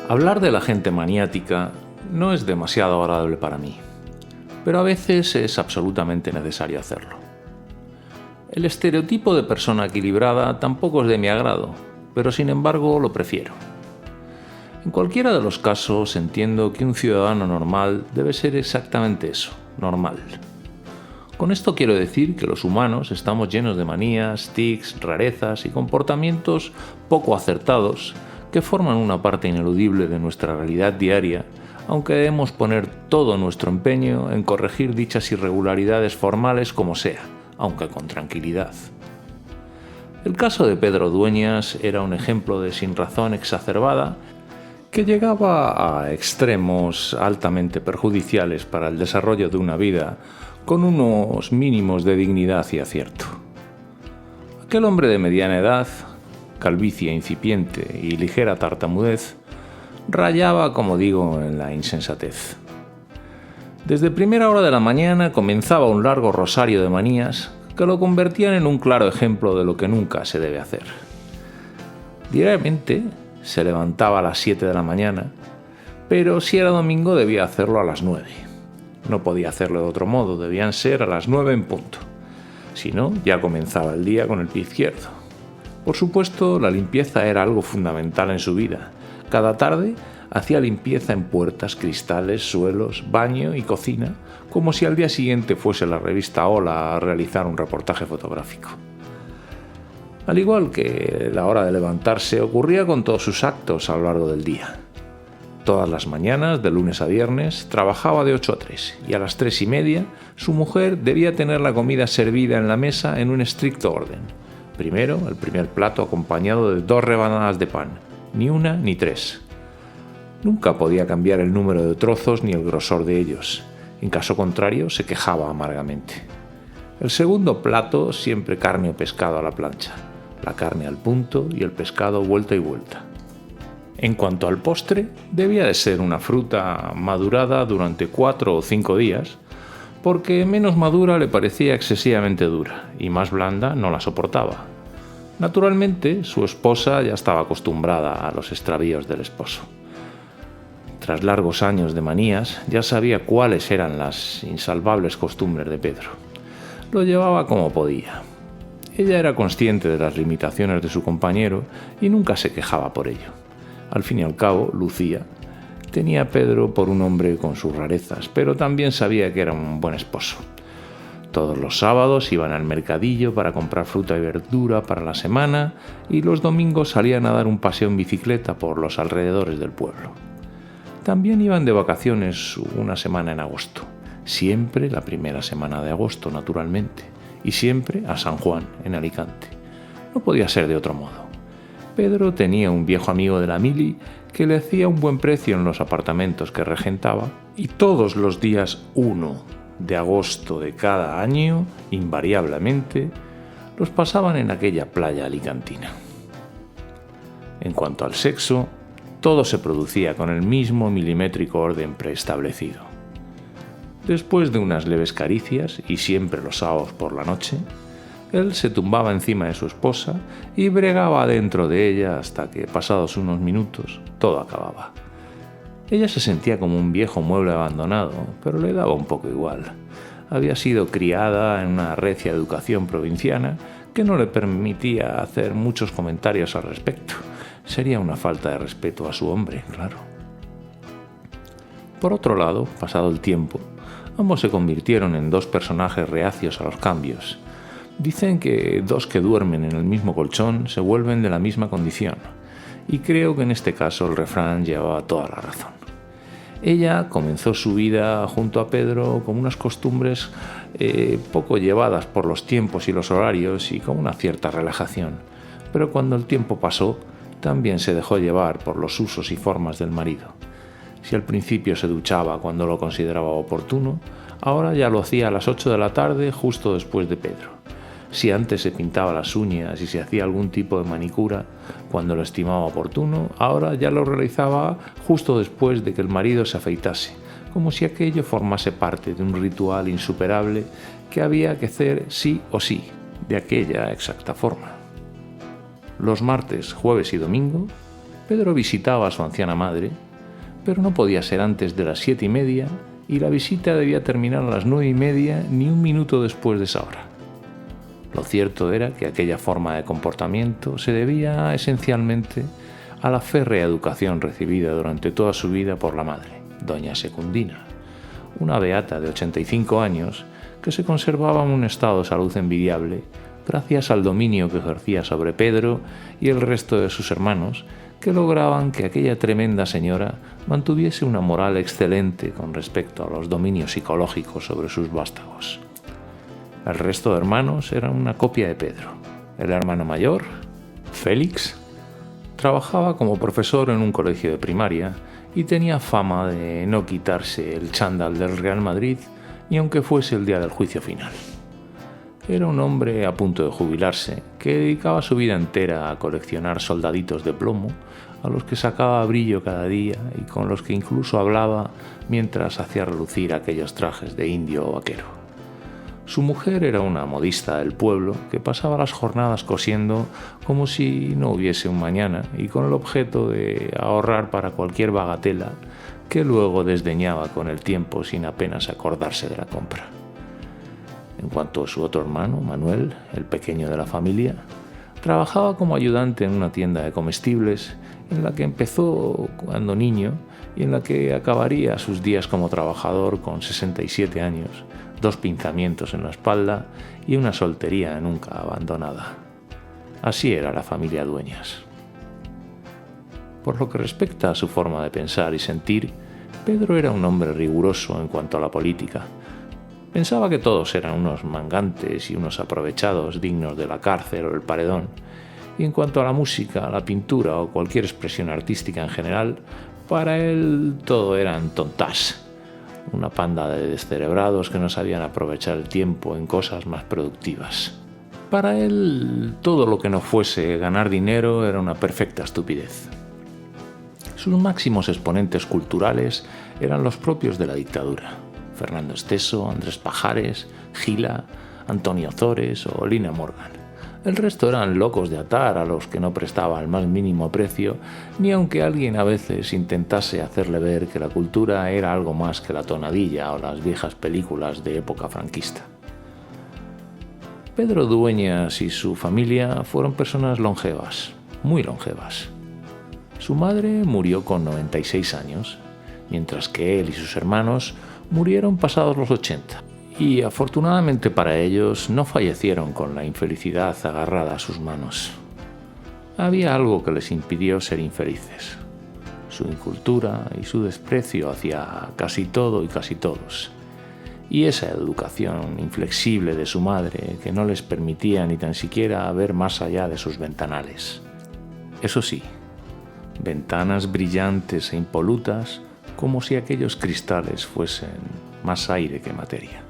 Hablar de la gente maniática no es demasiado agradable para mí, pero a veces es absolutamente necesario hacerlo. El estereotipo de persona equilibrada tampoco es de mi agrado, pero sin embargo lo prefiero. En cualquiera de los casos entiendo que un ciudadano normal debe ser exactamente eso, normal. Con esto quiero decir que los humanos estamos llenos de manías, tics, rarezas y comportamientos poco acertados que forman una parte ineludible de nuestra realidad diaria, aunque debemos poner todo nuestro empeño en corregir dichas irregularidades formales como sea, aunque con tranquilidad. El caso de Pedro Dueñas era un ejemplo de sinrazón exacerbada que llegaba a extremos altamente perjudiciales para el desarrollo de una vida con unos mínimos de dignidad y acierto. Aquel hombre de mediana edad, calvicie incipiente y ligera tartamudez, rayaba, como digo, en la insensatez. Desde primera hora de la mañana comenzaba un largo rosario de manías que lo convertían en un claro ejemplo de lo que nunca se debe hacer. Diariamente se levantaba a las 7 de la mañana, pero si era domingo debía hacerlo a las 9. No podía hacerlo de otro modo, debían ser a las 9 en punto. Si no, ya comenzaba el día con el pie izquierdo. Por supuesto, la limpieza era algo fundamental en su vida. Cada tarde hacía limpieza en puertas, cristales, suelos, baño y cocina, como si al día siguiente fuese la revista Hola a realizar un reportaje fotográfico. Al igual que la hora de levantarse, ocurría con todos sus actos a lo largo del día. Todas las mañanas, de lunes a viernes, trabajaba de 8 a 3 y a las 3:30 su mujer debía tener la comida servida en la mesa en un estricto orden. Primero, el primer plato acompañado de 2 rebanadas de pan, ni una ni 3. Nunca podía cambiar el número de trozos ni el grosor de ellos. En caso contrario, se quejaba amargamente. El segundo plato, siempre carne o pescado a la plancha, la carne al punto y el pescado vuelta y vuelta. En cuanto al postre, debía de ser una fruta madurada durante 4 o 5 días, porque menos madura le parecía excesivamente dura y más blanda no la soportaba. Naturalmente, su esposa ya estaba acostumbrada a los extravíos del esposo. Tras largos años de manías, ya sabía cuáles eran las insalvables costumbres de Pedro. Lo llevaba como podía. Ella era consciente de las limitaciones de su compañero y nunca se quejaba por ello. Al fin y al cabo, Lucía tenía a Pedro por un hombre con sus rarezas, pero también sabía que era un buen esposo. Todos los sábados iban al mercadillo para comprar fruta y verdura para la semana y los domingos salían a dar un paseo en bicicleta por los alrededores del pueblo. También iban de vacaciones una semana en agosto, siempre la primera semana de agosto, naturalmente, y siempre a San Juan, en Alicante. No podía ser de otro modo. Pedro tenía un viejo amigo de la mili que le hacía un buen precio en los apartamentos que regentaba y todos los días 1 de agosto de cada año, invariablemente, los pasaban en aquella playa alicantina. En cuanto al sexo, todo se producía con el mismo milimétrico orden preestablecido. Después de unas leves caricias, y siempre los sábados por la noche, él se tumbaba encima de su esposa y bregaba dentro de ella hasta que, pasados unos minutos, todo acababa. Ella se sentía como un viejo mueble abandonado, pero le daba un poco igual. Había sido criada en una recia educación provinciana que no le permitía hacer muchos comentarios al respecto. Sería una falta de respeto a su hombre, claro. Por otro lado, pasado el tiempo, ambos se convirtieron en 2 personajes reacios a los cambios. Dicen que 2 que duermen en el mismo colchón se vuelven de la misma condición, y creo que en este caso el refrán llevaba toda la razón. Ella comenzó su vida junto a Pedro con unas costumbres poco llevadas por los tiempos y los horarios y con una cierta relajación, pero cuando el tiempo pasó, también se dejó llevar por los usos y formas del marido. Si al principio se duchaba cuando lo consideraba oportuno, ahora ya lo hacía a las 8 de la tarde justo después de Pedro. Si antes se pintaba las uñas y se hacía algún tipo de manicura cuando lo estimaba oportuno, ahora ya lo realizaba justo después de que el marido se afeitase, como si aquello formase parte de un ritual insuperable que había que hacer sí o sí, de aquella exacta forma. Los martes, jueves y domingo Pedro visitaba a su anciana madre, pero no podía ser antes de las 7:30 y la visita debía terminar a las 9:30 ni un minuto después de esa hora. Lo cierto era que aquella forma de comportamiento se debía esencialmente a la férrea educación recibida durante toda su vida por la madre, doña Secundina, una beata de 85 años que se conservaba en un estado de salud envidiable gracias al dominio que ejercía sobre Pedro y el resto de sus hermanos, que lograban que aquella tremenda señora mantuviese una moral excelente con respecto a los dominios psicológicos sobre sus vástagos. El resto de hermanos eran una copia de Pedro. El hermano mayor, Félix, trabajaba como profesor en un colegio de primaria y tenía fama de no quitarse el chándal del Real Madrid ni aunque fuese el día del juicio final. Era un hombre a punto de jubilarse, que dedicaba su vida entera a coleccionar soldaditos de plomo, a los que sacaba brillo cada día y con los que incluso hablaba mientras hacía relucir aquellos trajes de indio o vaquero. Su mujer era una modista del pueblo que pasaba las jornadas cosiendo como si no hubiese un mañana y con el objeto de ahorrar para cualquier bagatela que luego desdeñaba con el tiempo sin apenas acordarse de la compra. En cuanto a su otro hermano, Manuel, el pequeño de la familia, trabajaba como ayudante en una tienda de comestibles en la que empezó cuando niño y en la que acabaría sus días como trabajador con 67 años, 2 pinzamientos en la espalda y una soltería nunca abandonada. Así era la familia Dueñas. Por lo que respecta a su forma de pensar y sentir, Pedro era un hombre riguroso en cuanto a la política. Pensaba que todos eran unos mangantes y unos aprovechados dignos de la cárcel o el paredón. Y en cuanto a la música, la pintura o cualquier expresión artística en general, para él todo eran tontás, una panda de descerebrados que no sabían aprovechar el tiempo en cosas más productivas. Para él, todo lo que no fuese ganar dinero era una perfecta estupidez. Sus máximos exponentes culturales eran los propios de la dictadura: Fernando Esteso, Andrés Pajares, Gila, Antonio Ozores o Lina Morgan. El resto eran locos de atar a los que no prestaba el más mínimo precio, ni aunque alguien a veces intentase hacerle ver que la cultura era algo más que la tonadilla o las viejas películas de época franquista. Pedro Dueñas y su familia fueron personas longevas, muy longevas. Su madre murió con 96 años, mientras que él y sus hermanos murieron pasados los 80. Y afortunadamente para ellos no fallecieron con la infelicidad agarrada a sus manos. Había algo que les impidió ser infelices: su incultura y su desprecio hacia casi todo y casi todos. Y esa educación inflexible de su madre que no les permitía ni tan siquiera ver más allá de sus ventanales. Eso sí, ventanas brillantes e impolutas, como si aquellos cristales fuesen más aire que materia.